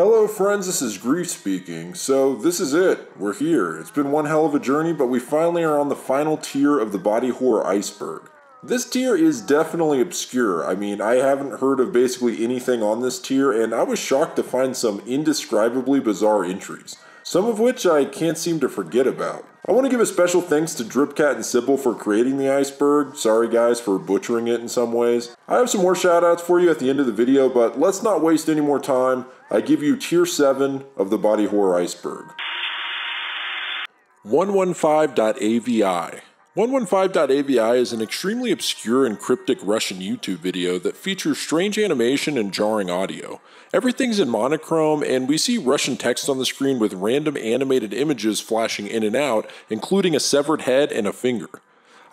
Hello friends, this is Grief speaking. So this is it. We're here. It's been one hell of a journey, but we finally are on the final tier of the Body Horror Iceberg. This tier is definitely obscure. I mean, I haven't heard of basically anything on this tier, and I was shocked to find some indescribably bizarre entries, some of which I can't seem to forget about. I want to give a special thanks to Dripcat and Sybil for creating the iceberg. Sorry guys for butchering it in some ways. I have some more shoutouts for you at the end of the video, but let's not waste any more time. I give you tier 7 of the Body Horror Iceberg. 115.avi. 115.avi is an extremely obscure and cryptic Russian YouTube video that features strange animation and jarring audio. Everything's in monochrome, and we see Russian text on the screen with random animated images flashing in and out, including a severed head and a finger.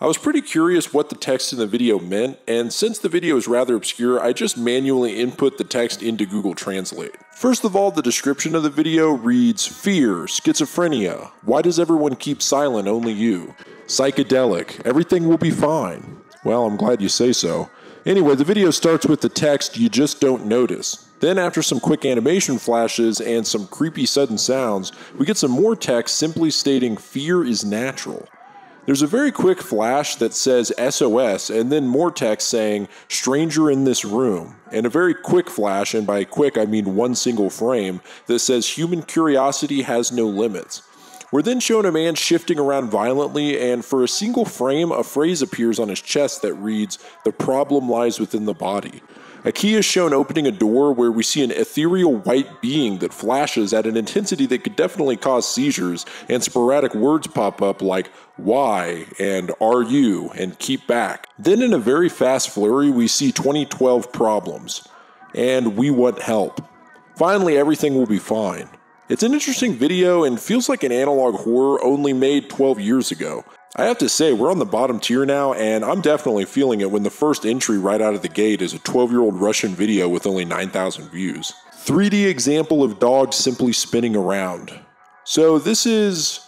I was pretty curious what the text in the video meant, and since the video is rather obscure, I just manually input the text into Google Translate. First of all, the description of the video reads, "Fear, schizophrenia, why does everyone keep silent, only you? Psychedelic, everything will be fine." Well, I'm glad you say so. Anyway, the video starts with the text, "You just don't notice." Then after some quick animation flashes and some creepy sudden sounds, we get some more text simply stating, "Fear is natural." There's a very quick flash that says SOS, and then more text saying, "Stranger in this room," and a very quick flash, and by quick I mean one single frame, that says, "Human curiosity has no limits." We're then shown a man shifting around violently, and for a single frame, a phrase appears on his chest that reads, "The problem lies within the body." A key is shown opening a door where we see an ethereal white being that flashes at an intensity that could definitely cause seizures, and sporadic words pop up like "why" and "are you" and "keep back." Then in a very fast flurry we see 2012 problems, and "we want help." Finally, everything will be fine. It's an interesting video and feels like an analog horror only made 12 years ago. I have to say, we're on the bottom tier now, and I'm definitely feeling it when the first entry right out of the gate is a 12-year-old Russian video with only 9,000 views. 3D example of dog simply spinning around. So this is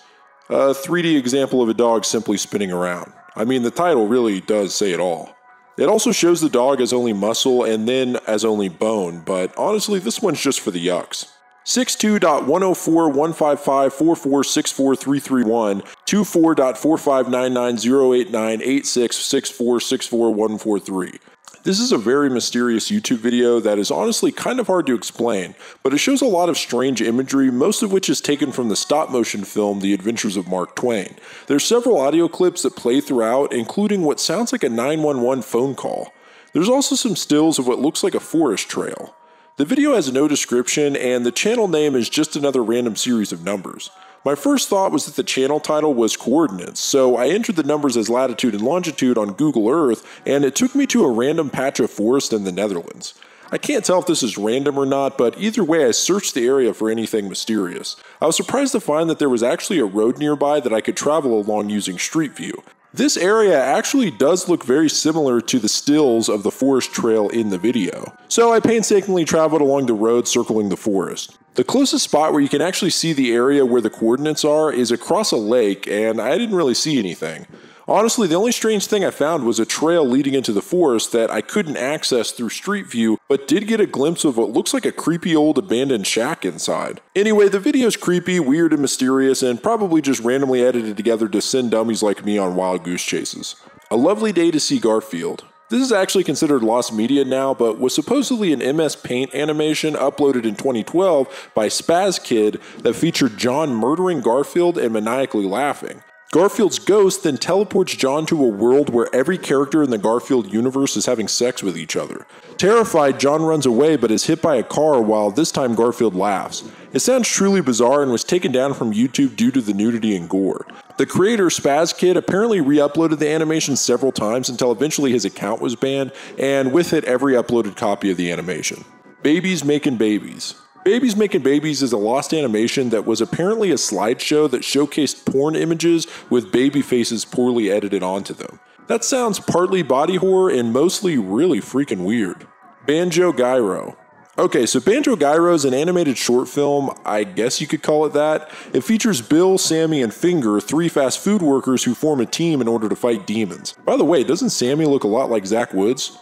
a 3D example of a dog simply spinning around. I mean, the title really does say it all. It also shows the dog as only muscle and then as only bone, but honestly, this one's just for the yucks. 62.104.155.4464.331, 24.4599.089.866464.143. This is a very mysterious YouTube video that is honestly kind of hard to explain, but it shows a lot of strange imagery, most of which is taken from the stop-motion film The Adventures of Mark Twain. There's several audio clips that play throughout, including what sounds like a 911 phone call. There's also some stills of what looks like a forest trail. The video has no description, and the channel name is just another random series of numbers. My first thought was that the channel title was coordinates, so I entered the numbers as latitude and longitude on Google Earth, and it took me to a random patch of forest in the Netherlands. I can't tell if this is random or not, but either way I searched the area for anything mysterious. I was surprised to find that there was actually a road nearby that I could travel along using Street View. This area actually does look very similar to the stills of the forest trail in the video, so I painstakingly traveled along the road circling the forest. The closest spot where you can actually see the area where the coordinates are is across a lake, and I didn't really see anything. Honestly, the only strange thing I found was a trail leading into the forest that I couldn't access through Street View, but did get a glimpse of what looks like a creepy old abandoned shack inside. Anyway, the video's creepy, weird, and mysterious, and probably just randomly edited together to send dummies like me on wild goose chases. A lovely day to see Garfield. This is actually considered lost media now, but was supposedly an MS Paint animation uploaded in 2012 by Spaz Kid that featured John murdering Garfield and maniacally laughing. Garfield's ghost then teleports John to a world where every character in the Garfield universe is having sex with each other. Terrified, John runs away but is hit by a car while this time Garfield laughs. It sounds truly bizarre and was taken down from YouTube due to the nudity and gore. The creator, Spaz Kid, apparently re-uploaded the animation several times until eventually his account was banned, and with it every uploaded copy of the animation. Babies Making Babies. Babies Making Babies is a lost animation that was apparently a slideshow that showcased porn images with baby faces poorly edited onto them. That sounds partly body horror and mostly really freaking weird. Banjo Gyro. Okay, so Banjo Gyro is an animated short film, I guess you could call it that. It features Bill, Sammy, and Finger, 3 fast food workers who form a team in order to fight demons. By the way, doesn't Sammy look a lot like Zach Woods?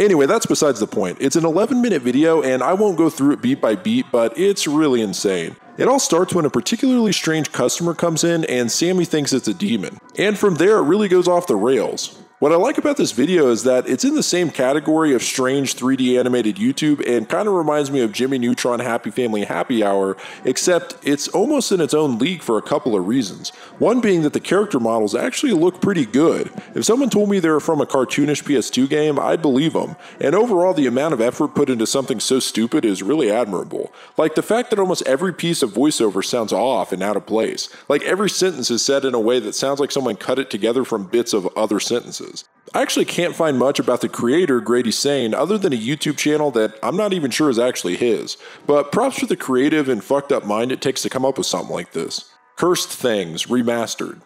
Anyway, that's besides the point. It's an 11-minute video, and I won't go through it beat by beat, but it's really insane. It all starts when a particularly strange customer comes in and Sammy thinks it's a demon. And from there, it really goes off the rails. What I like about this video is that it's in the same category of strange 3D animated YouTube and kind of reminds me of Jimmy Neutron Happy Family Happy Hour, except it's almost in its own league for a couple of reasons. One being that the character models actually look pretty good. If someone told me they were from a cartoonish PS2 game, I'd believe them. And overall, the amount of effort put into something so stupid is really admirable. Like the fact that almost every piece of voiceover sounds off and out of place. Like every sentence is said in a way that sounds like someone cut it together from bits of other sentences. I actually can't find much about the creator, Grady Sane, other than a YouTube channel that I'm not even sure is actually his. But props for the creative and fucked up mind it takes to come up with something like this. Cursed Things Remastered.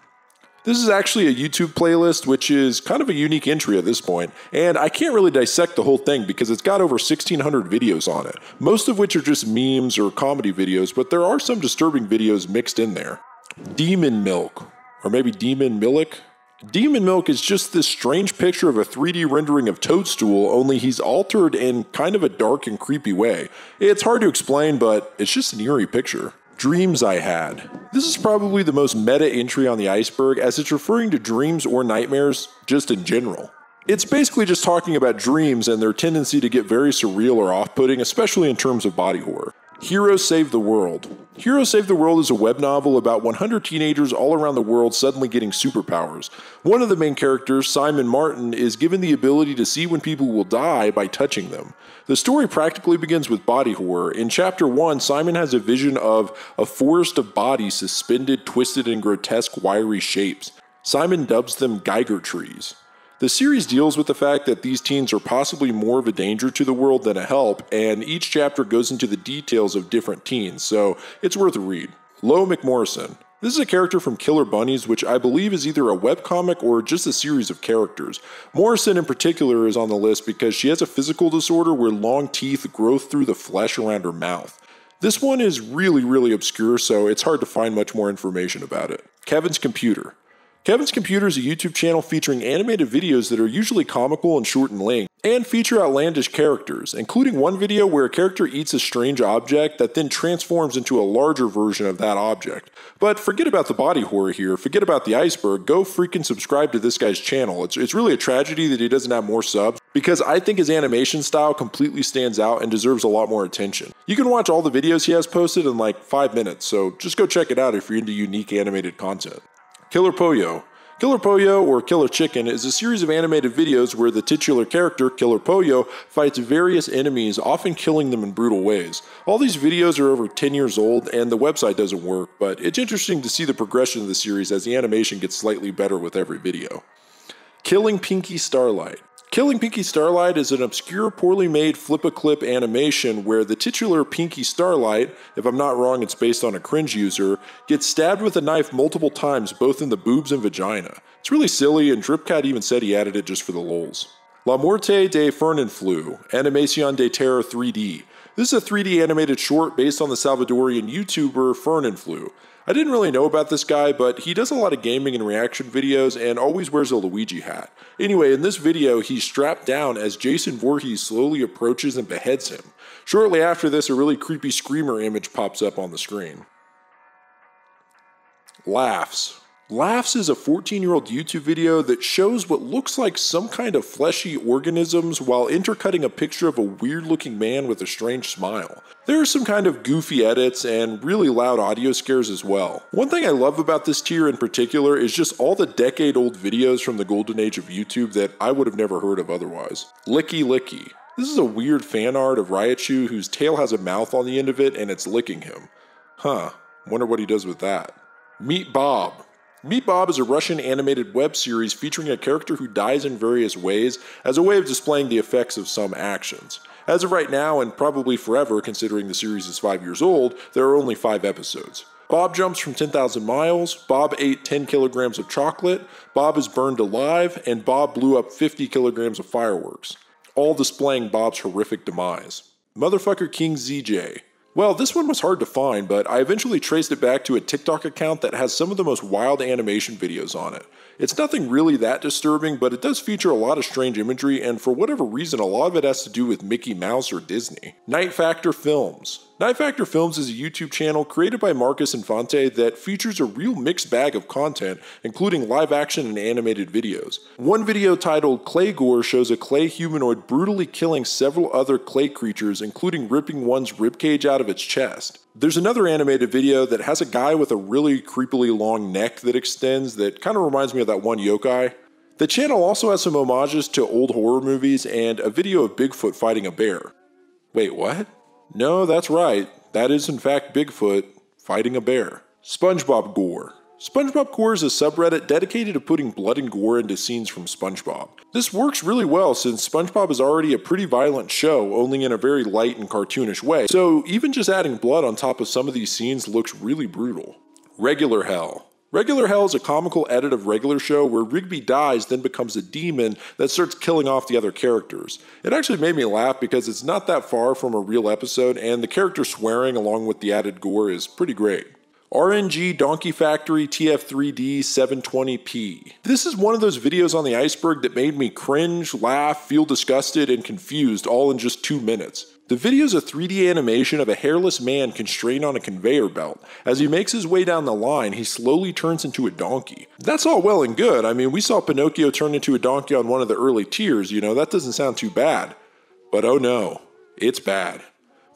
This is actually a YouTube playlist, which is kind of a unique entry at this point, and I can't really dissect the whole thing because it's got over 1,600 videos on it, most of which are just memes or comedy videos, but there are some disturbing videos mixed in there. Demon Milk, or maybe Demon Milk? Demon Milk is just this strange picture of a 3D rendering of Toadstool, only he's altered in kind of a dark and creepy way. It's hard to explain, but it's just an eerie picture. Dreams I Had. This is probably the most meta entry on the iceberg, as it's referring to dreams or nightmares just in general. It's basically just talking about dreams and their tendency to get very surreal or off-putting, especially in terms of body horror. Heroes Save the World. Heroes Save the World is a web novel about 100 teenagers all around the world suddenly getting superpowers. One of the main characters, Simon Martin, is given the ability to see when people will die by touching them. The story practically begins with body horror. In Chapter 1, Simon has a vision of a forest of bodies suspended, twisted, in grotesque, wiry shapes. Simon dubs them Geiger trees. The series deals with the fact that these teens are possibly more of a danger to the world than a help, and each chapter goes into the details of different teens, so it's worth a read. Lo McMorrison. This is a character from Killer Bunnies, which I believe is either a webcomic or just a series of characters. Morrison in particular is on the list because she has a physical disorder where long teeth grow through the flesh around her mouth. This one is really obscure, so it's hard to find much more information about it. Kevin's Computer. Kevin's Computer is a YouTube channel featuring animated videos that are usually comical and short in length, and feature outlandish characters, including one video where a character eats a strange object that then transforms into a larger version of that object. But forget about the body horror here, forget about the iceberg, go freaking subscribe to this guy's channel. It's really a tragedy that he doesn't have more subs, because I think his animation style completely stands out and deserves a lot more attention. You can watch all the videos he has posted in like 5 minutes, so just go check it out if you're into unique animated content. Killer Pollo. Killer Pollo, or Killer Chicken, is a series of animated videos where the titular character, Killer Pollo, fights various enemies, often killing them in brutal ways. All these videos are over 10 years old, and the website doesn't work, but it's interesting to see the progression of the series as the animation gets slightly better with every video. Killing Pinky Starlight. Killing Pinky Starlight is an obscure, poorly made flip-a-clip animation where the titular Pinky Starlight, if I'm not wrong it's based on a cringe user, gets stabbed with a knife multiple times both in the boobs and vagina. It's really silly, and Dripcat even said he added it just for the lols. La Muerte de Fernanfloo, Animación de Terror 3D. This is a 3D animated short based on the Salvadorian YouTuber Fernanfloo. I didn't really know about this guy, but he does a lot of gaming and reaction videos and always wears a Luigi hat. Anyway, in this video, he's strapped down as Jason Voorhees slowly approaches and beheads him. Shortly after this, a really creepy screamer image pops up on the screen. Laughs. Laughs is a 14-year-old YouTube video that shows what looks like some kind of fleshy organisms while intercutting a picture of a weird-looking man with a strange smile. There are some kind of goofy edits and really loud audio scares as well. One thing I love about this tier in particular is just all the decade-old videos from the golden age of YouTube that I would have never heard of otherwise. Licky Licky. This is a weird fan art of Raichu whose tail has a mouth on the end of it and it's licking him. Huh, wonder what he does with that. Meet Bob. Meet Bob is a Russian animated web series featuring a character who dies in various ways as a way of displaying the effects of some actions. As of right now, and probably forever considering the series is 5 years old, there are only 5 episodes. Bob jumps from 10,000 miles, Bob ate 10 kilograms of chocolate, Bob is burned alive, and Bob blew up 50 kilograms of fireworks, all displaying Bob's horrific demise. Motherfucker King ZJ. Well, this one was hard to find, but I eventually traced it back to a TikTok account that has some of the most wild animation videos on it. It's nothing really that disturbing, but it does feature a lot of strange imagery, and for whatever reason, a lot of it has to do with Mickey Mouse or Disney. Night Factor Films. Night Factor Films is a YouTube channel created by Marcus Infante that features a real mixed bag of content, including live action and animated videos. One video titled Clay Gore shows a clay humanoid brutally killing several other clay creatures, including ripping one's ribcage out of its chest. There's another animated video that has a guy with a really creepily long neck that extends that kind of reminds me of that one yokai. The channel also has some homages to old horror movies and a video of Bigfoot fighting a bear. Wait, what? No, that's right. That is in fact Bigfoot fighting a bear. SpongeBob Gore. SpongeBob Gore is a subreddit dedicated to putting blood and gore into scenes from SpongeBob. This works really well since SpongeBob is already a pretty violent show, only in a very light and cartoonish way, so even just adding blood on top of some of these scenes looks really brutal. Regular Hell. Regular Hell is a comical edit of Regular Show where Rigby dies, then becomes a demon that starts killing off the other characters. It actually made me laugh because it's not that far from a real episode, and the character swearing along with the added gore is pretty great. RNG Donkey Factory TF3D 720p. This is one of those videos on the iceberg that made me cringe, laugh, feel disgusted, and confused all in just 2 minutes. The video is a 3D animation of a hairless man constrained on a conveyor belt. As he makes his way down the line, he slowly turns into a donkey. That's all well and good. I mean, we saw Pinocchio turn into a donkey on one of the early tiers, that doesn't sound too bad. But oh no, it's bad.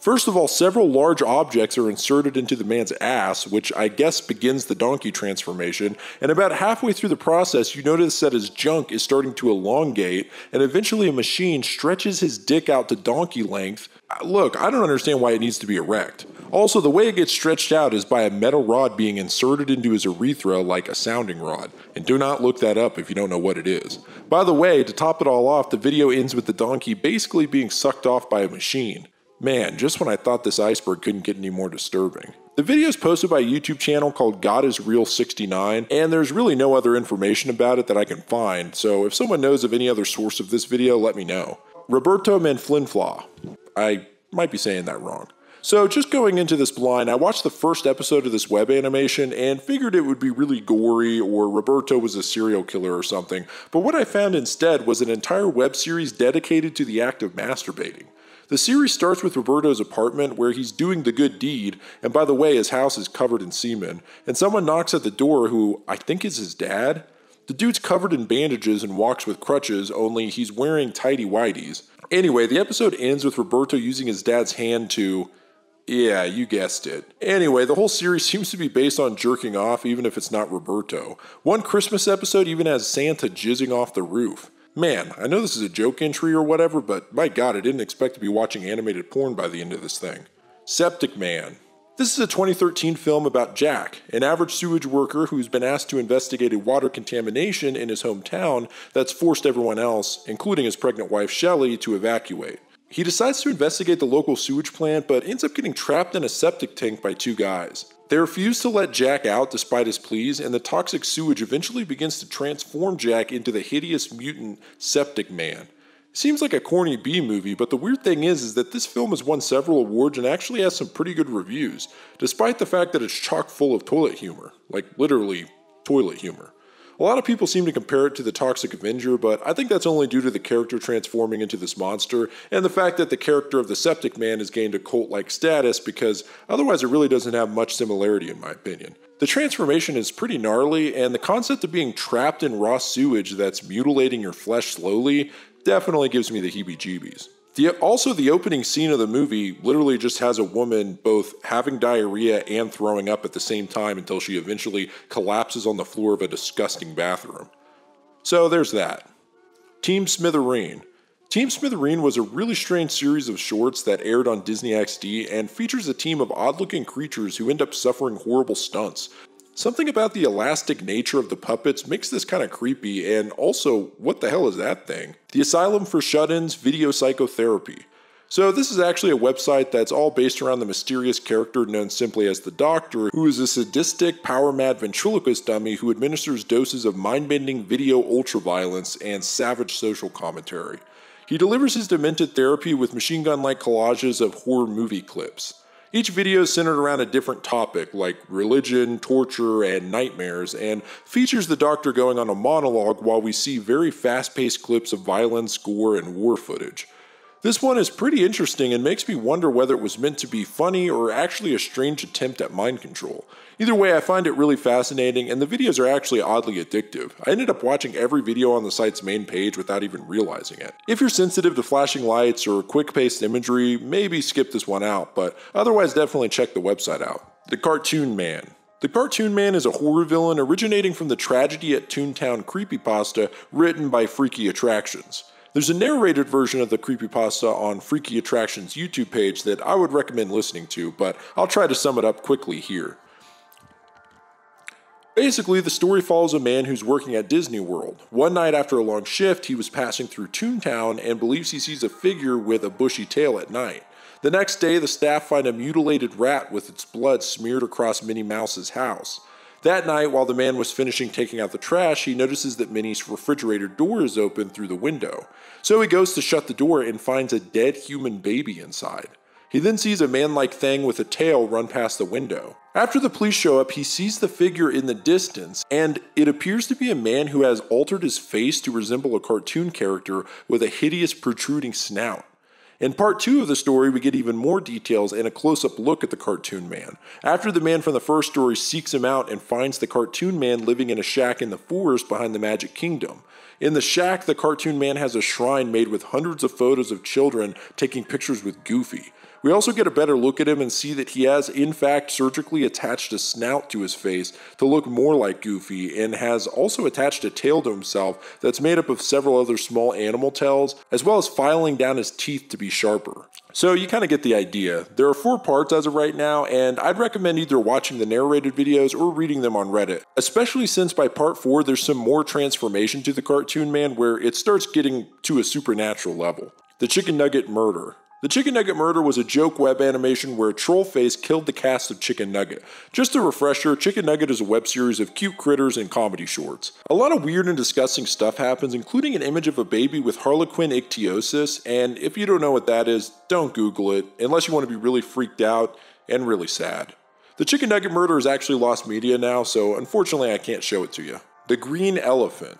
First of all, several large objects are inserted into the man's ass, which I guess begins the donkey transformation, and about halfway through the process you notice that his junk is starting to elongate, and eventually a machine stretches his dick out to donkey length. Look, I don't understand why it needs to be erect. Also, the way it gets stretched out is by a metal rod being inserted into his urethra like a sounding rod, and do not look that up if you don't know what it is. By the way, to top it all off, the video ends with the donkey basically being sucked off by a machine. Man, just when I thought this iceberg couldn't get any more disturbing. The video is posted by a YouTube channel called God is Real 69, and there's really no other information about it that I can find, so if someone knows of any other source of this video, let me know. Roberto Manflinflaw. I might be saying that wrong. So just going into this blind, I watched the first episode of this web animation and figured it would be really gory or Roberto was a serial killer or something, but what I found instead was an entire web series dedicated to the act of masturbating. The series starts with Roberto's apartment where he's doing the good deed, and by the way, his house is covered in semen, and someone knocks at the door who I think is his dad. The dude's covered in bandages and walks with crutches, only he's wearing tighty-whities. Anyway, the episode ends with Roberto using his dad's hand to... yeah, you guessed it. Anyway, the whole series seems to be based on jerking off, even if it's not Roberto. One Christmas episode even has Santa jizzing off the roof. Man, I know this is a joke entry or whatever, but my god, I didn't expect to be watching animated porn by the end of this thing. Septic Man. This is a 2013 film about Jack, an average sewage worker who's been asked to investigate a water contamination in his hometown that's forced everyone else, including his pregnant wife Shelley, to evacuate. He decides to investigate the local sewage plant, but ends up getting trapped in a septic tank by two guys. They refuse to let Jack out despite his pleas, and the toxic sewage eventually begins to transform Jack into the hideous mutant Septic Man. Seems like a corny B-movie, but the weird thing is that this film has won several awards and actually has some pretty good reviews, despite the fact that it's chock full of toilet humor. Like, literally, toilet humor. A lot of people seem to compare it to the Toxic Avenger, but I think that's only due to the character transforming into this monster, and the fact that the character of the Septic Man has gained a cult-like status, because otherwise it really doesn't have much similarity in my opinion. The transformation is pretty gnarly, and the concept of being trapped in raw sewage that's mutilating your flesh slowly definitely gives me the heebie-jeebies. Also, the opening scene of the movie literally just has a woman both having diarrhea and throwing up at the same time until she eventually collapses on the floor of a disgusting bathroom. So there's that. Team Smithereen. Team Smithereen was a really strange series of shorts that aired on Disney XD and features a team of odd-looking creatures who end up suffering horrible stunts. Something about the elastic nature of the puppets makes this kind of creepy, and also, what the hell is that thing? The Asylum for Shut-ins Video Psychotherapy. So this is actually a website that's all based around the mysterious character known simply as the Doctor, who is a sadistic, power-mad ventriloquist dummy who administers doses of mind-bending video ultraviolence and savage social commentary. He delivers his demented therapy with machine gun-like collages of horror movie clips. Each video is centered around a different topic, like religion, torture, and nightmares, and features the Doctor going on a monologue while we see very fast-paced clips of violence, gore, and war footage. This one is pretty interesting and makes me wonder whether it was meant to be funny or actually a strange attempt at mind control. Either way, I find it really fascinating, and the videos are actually oddly addictive. I ended up watching every video on the site's main page without even realizing it. If you're sensitive to flashing lights or quick-paced imagery, maybe skip this one out, but otherwise definitely check the website out. The Cartoon Man. The Cartoon Man is a horror villain originating from the Tragedy at Toontown creepypasta written by Freaky Attractions. There's a narrated version of the creepypasta on Freaky Attractions' YouTube page that I would recommend listening to, but I'll try to sum it up quickly here. Basically, the story follows a man who's working at Disney World. One night after a long shift, he was passing through Toontown and believes he sees a figure with a bushy tail at night. The next day, the staff find a mutilated rat with its blood smeared across Minnie Mouse's house. That night, while the man was finishing taking out the trash, he notices that Minnie's refrigerator door is open through the window. So he goes to shut the door and finds a dead human baby inside. He then sees a man-like thing with a tail run past the window. After the police show up, he sees the figure in the distance, and it appears to be a man who has altered his face to resemble a cartoon character with a hideous protruding snout. In part 2 of the story, we get even more details and a close-up look at the Cartoon Man. After the man from the first story seeks him out and finds the Cartoon Man living in a shack in the forest behind the Magic Kingdom. In the shack, the Cartoon Man has a shrine made with hundreds of photos of children taking pictures with Goofy. We also get a better look at him and see that he has in fact surgically attached a snout to his face to look more like Goofy, and has also attached a tail to himself that's made up of several other small animal tails, as well as filing down his teeth to be sharper. So you kind of get the idea. There are 4 parts as of right now, and I'd recommend either watching the narrated videos or reading them on Reddit, especially since by part 4 there's some more transformation to the Cartoon Man where it starts getting to a supernatural level. The Chicken Nugget Murder. The Chicken Nugget Murder was a joke web animation where Trollface killed the cast of Chicken Nugget. Just a refresher, Chicken Nugget is a web series of cute critters and comedy shorts. A lot of weird and disgusting stuff happens, including an image of a baby with Harlequin ichthyosis, and if you don't know what that is, don't Google it, unless you want to be really freaked out and really sad. The Chicken Nugget Murder is actually lost media now, so unfortunately I can't show it to you. The Green Elephant.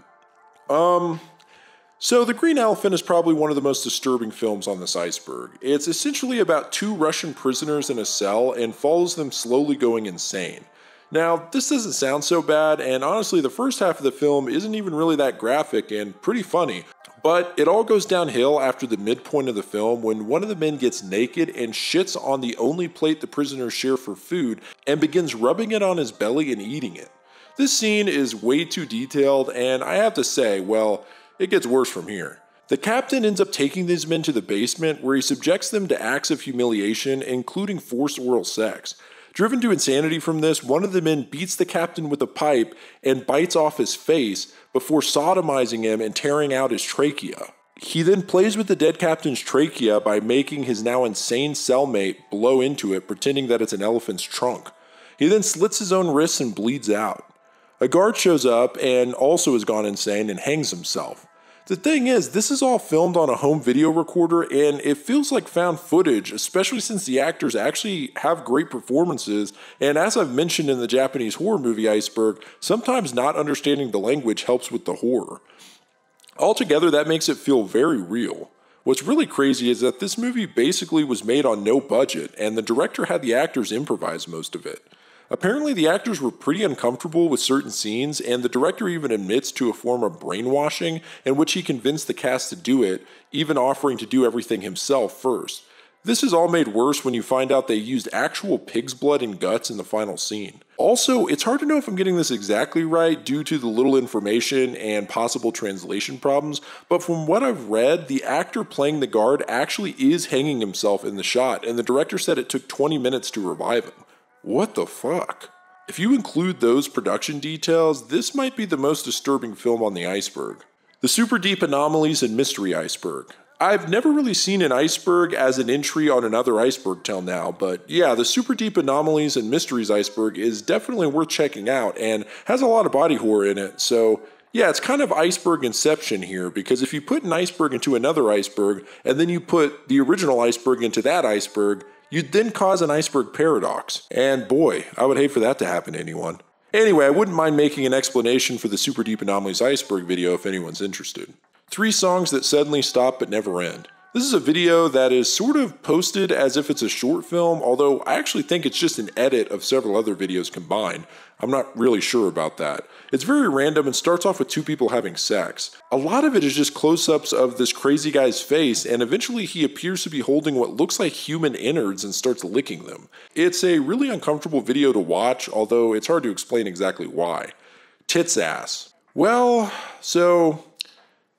So The Green Elephant is probably one of the most disturbing films on this iceberg. It's essentially about 2 Russian prisoners in a cell and follows them slowly going insane. Now, this doesn't sound so bad, and honestly the first half of the film isn't even really that graphic and pretty funny. But it all goes downhill after the midpoint of the film when one of the men gets naked and shits on the only plate the prisoners share for food and begins rubbing it on his belly and eating it. This scene is way too detailed, and I have to say, well, it gets worse from here. The captain ends up taking these men to the basement where he subjects them to acts of humiliation, including forced oral sex. Driven to insanity from this, one of the men beats the captain with a pipe and bites off his face before sodomizing him and tearing out his trachea. He then plays with the dead captain's trachea by making his now insane cellmate blow into it, pretending that it's an elephant's trunk. He then slits his own wrists and bleeds out. A guard shows up and also has gone insane and hangs himself. The thing is, this is all filmed on a home video recorder, and it feels like found footage, especially since the actors actually have great performances, and as I've mentioned in the Japanese horror movie Iceberg, sometimes not understanding the language helps with the horror. Altogether, that makes it feel very real. What's really crazy is that this movie basically was made on no budget, and the director had the actors improvise most of it. Apparently, the actors were pretty uncomfortable with certain scenes, and the director even admits to a form of brainwashing in which he convinced the cast to do it, even offering to do everything himself first. This is all made worse when you find out they used actual pig's blood and guts in the final scene. Also, it's hard to know if I'm getting this exactly right due to the little information and possible translation problems, but from what I've read, the actor playing the guard actually is hanging himself in the shot, and the director said it took 20 minutes to revive him. What the fuck? If you include those production details, this might be the most disturbing film on the iceberg. The Super Deep Anomalies and Mystery Iceberg. I've never really seen an iceberg as an entry on another iceberg till now, but yeah, the Super Deep Anomalies and Mysteries Iceberg is definitely worth checking out and has a lot of body horror in it, so yeah, it's kind of iceberg inception here, because if you put an iceberg into another iceberg, and then you put the original iceberg into that iceberg, You'd then cause an iceberg paradox. And boy, I would hate for that to happen to anyone. Anyway, I wouldn't mind making an explanation for the Super Deep Anomalies Iceberg video if anyone's interested. 3 songs that suddenly stop but never end. This is a video that is sort of posted as if it's a short film, although I actually think it's just an edit of several other videos combined. I'm not really sure about that. It's very random and starts off with 2 people having sex. A lot of it is just close-ups of this crazy guy's face, and eventually he appears to be holding what looks like human innards and starts licking them. It's a really uncomfortable video to watch, although it's hard to explain exactly why. Tits Ass. Well, so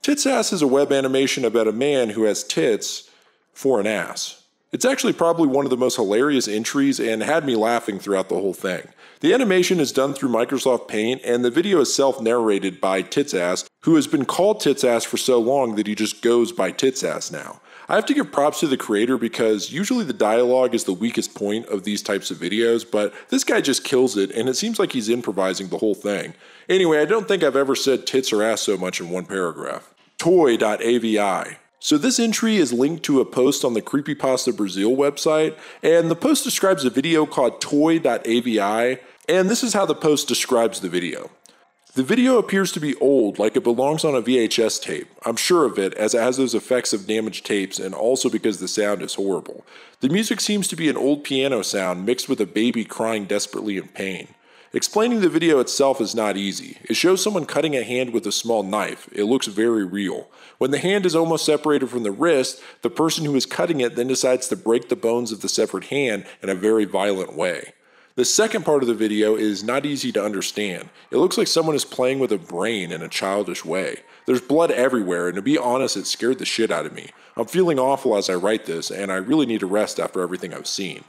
Tits Ass is a web animation about a man who has tits for an ass. It's actually probably one of the most hilarious entries and had me laughing throughout the whole thing. The animation is done through Microsoft Paint, and the video is self-narrated by Tits Ass, who has been called Tits Ass for so long that he just goes by Tits Ass now. I have to give props to the creator because usually the dialogue is the weakest point of these types of videos, but this guy just kills it, and it seems like he's improvising the whole thing. Anyway, I don't think I've ever said tits or ass so much in one paragraph. Toy.avi. So this entry is linked to a post on the Creepypasta Brazil website, and the post describes a video called Toy.avi, and this is how the post describes the video. The video appears to be old, like it belongs on a VHS tape. I'm sure of it, as it has those effects of damaged tapes, and also because the sound is horrible. The music seems to be an old piano sound mixed with a baby crying desperately in pain. Explaining the video itself is not easy. It shows someone cutting a hand with a small knife. It looks very real. When the hand is almost separated from the wrist, the person who is cutting it then decides to break the bones of the severed hand in a very violent way. The second part of the video is not easy to understand. It looks like someone is playing with a brain in a childish way. There's blood everywhere, and to be honest, it scared the shit out of me. I'm feeling awful as I write this, and I really need to rest after everything I've seen.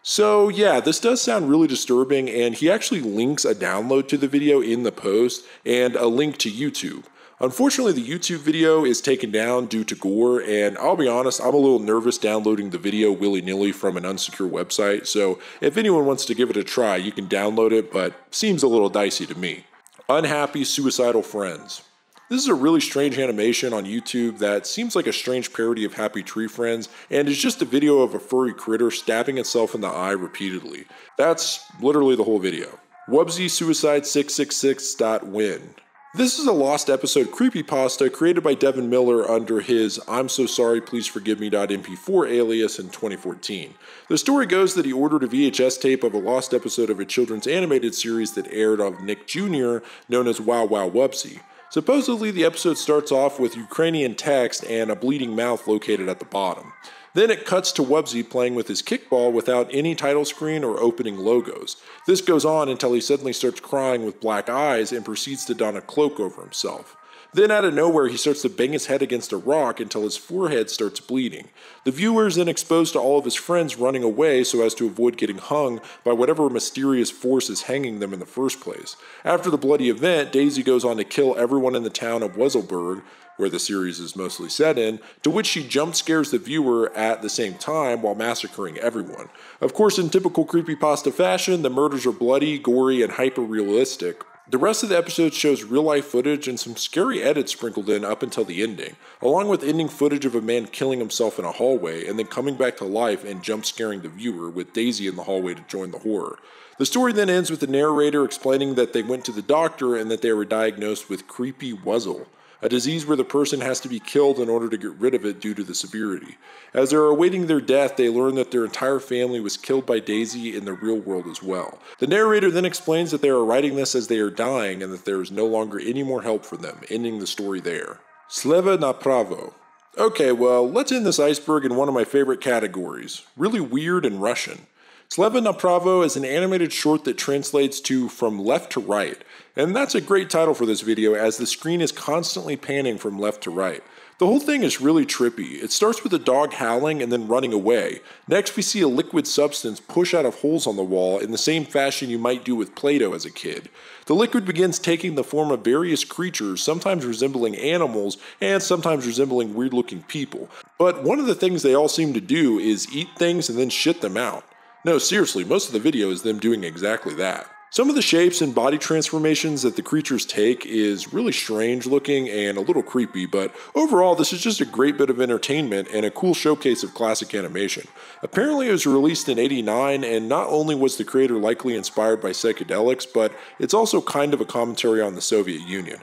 So yeah, this does sound really disturbing, and he actually links a download to the video in the post and a link to YouTube. Unfortunately, the YouTube video is taken down due to gore, and I'll be honest, I'm a little nervous downloading the video willy-nilly from an unsecure website, so if anyone wants to give it a try, you can download it, but seems a little dicey to me. Unhappy Suicidal Friends. This is a really strange animation on YouTube that seems like a strange parody of Happy Tree Friends, and is just a video of a furry critter stabbing itself in the eye repeatedly. That's literally the whole video. WubsySuicide666.win. This is a lost episode creepypasta created by Devin Miller under his I'm So Sorry Please Forgive Me.mp4 alias in 2014. The story goes that he ordered a VHS tape of a lost episode of a children's animated series that aired on Nick Jr. known as Wow Wow Wubsy. Supposedly, the episode starts off with Ukrainian text and a bleeding mouth located at the bottom. Then it cuts to Wubsy playing with his kickball without any title screen or opening logos. This goes on until he suddenly starts crying with black eyes and proceeds to don a cloak over himself. Then out of nowhere, he starts to bang his head against a rock until his forehead starts bleeding. The viewer is then exposed to all of his friends running away so as to avoid getting hung by whatever mysterious force is hanging them in the first place. After the bloody event, Daisy goes on to kill everyone in the town of Weselberg, where the series is mostly set in, to which she jump scares the viewer at the same time while massacring everyone. Of course, in typical creepypasta fashion, the murders are bloody, gory, and hyper-realistic. The rest of the episode shows real-life footage and some scary edits sprinkled in up until the ending, along with ending footage of a man killing himself in a hallway and then coming back to life and jump-scaring the viewer with Daisy in the hallway to join the horror. The story then ends with the narrator explaining that they went to the doctor and that they were diagnosed with creepy wuzzle, a disease where the person has to be killed in order to get rid of it due to the severity. As they are awaiting their death, they learn that their entire family was killed by Daisy in the real world as well. The narrator then explains that they are writing this as they are dying and that there is no longer any more help for them, ending the story there. Sleva na pravo. Okay, well, let's end this iceberg in one of my favorite categories, really weird and Russian. Sleva na pravo is an animated short that translates to From Left to Right, and that's a great title for this video as the screen is constantly panning from left to right. The whole thing is really trippy. It starts with a dog howling and then running away. Next we see a liquid substance push out of holes on the wall in the same fashion you might do with Play-Doh as a kid. The liquid begins taking the form of various creatures, sometimes resembling animals and sometimes resembling weird-looking people. But one of the things they all seem to do is eat things and then shit them out. No, seriously, most of the video is them doing exactly that. Some of the shapes and body transformations that the creatures take is really strange looking and a little creepy, but overall this is just a great bit of entertainment and a cool showcase of classic animation. Apparently it was released in '89, and not only was the creator likely inspired by psychedelics, but it's also kind of a commentary on the Soviet Union.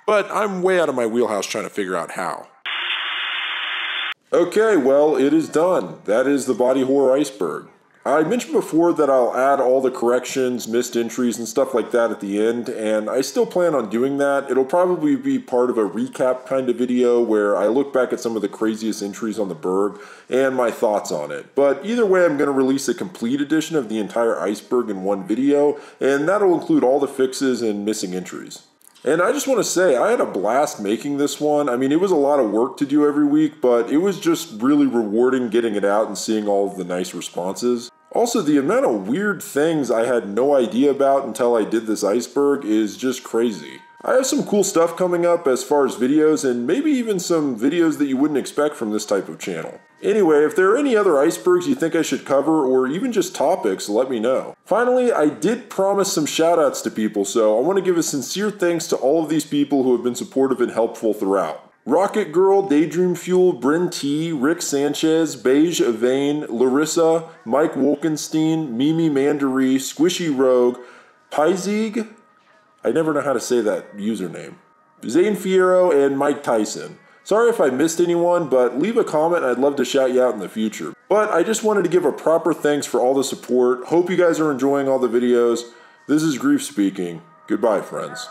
But I'm way out of my wheelhouse trying to figure out how. Okay, well, it is done. That is the Body Horror Iceberg. I mentioned before that I'll add all the corrections, missed entries, and stuff like that at the end, and I still plan on doing that. It'll probably be part of a recap kind of video where I look back at some of the craziest entries on the Berg and my thoughts on it. But either way, I'm going to release a complete edition of the entire iceberg in one video, and that'll include all the fixes and missing entries. And I just want to say, I had a blast making this one. I mean, it was a lot of work to do every week, but it was just really rewarding getting it out and seeing all of the nice responses. Also, the amount of weird things I had no idea about until I did this iceberg is just crazy. I have some cool stuff coming up as far as videos, and maybe even some videos that you wouldn't expect from this type of channel. Anyway, if there are any other icebergs you think I should cover, or even just topics, let me know. Finally, I did promise some shoutouts to people, so I want to give a sincere thanks to all of these people who have been supportive and helpful throughout. Rocket Girl, Daydream Fuel, Bryn T, Rick Sanchez, Beige Evane, Larissa, Mike Wolkenstein, Mimi Mandaree, Squishy Rogue, Pyzig, I never know how to say that username, Zane Fierro, and Mike Tyson. Sorry if I missed anyone, but leave a comment and I'd love to shout you out in the future. But I just wanted to give a proper thanks for all the support. Hope you guys are enjoying all the videos. This is Grief speaking. Goodbye, friends.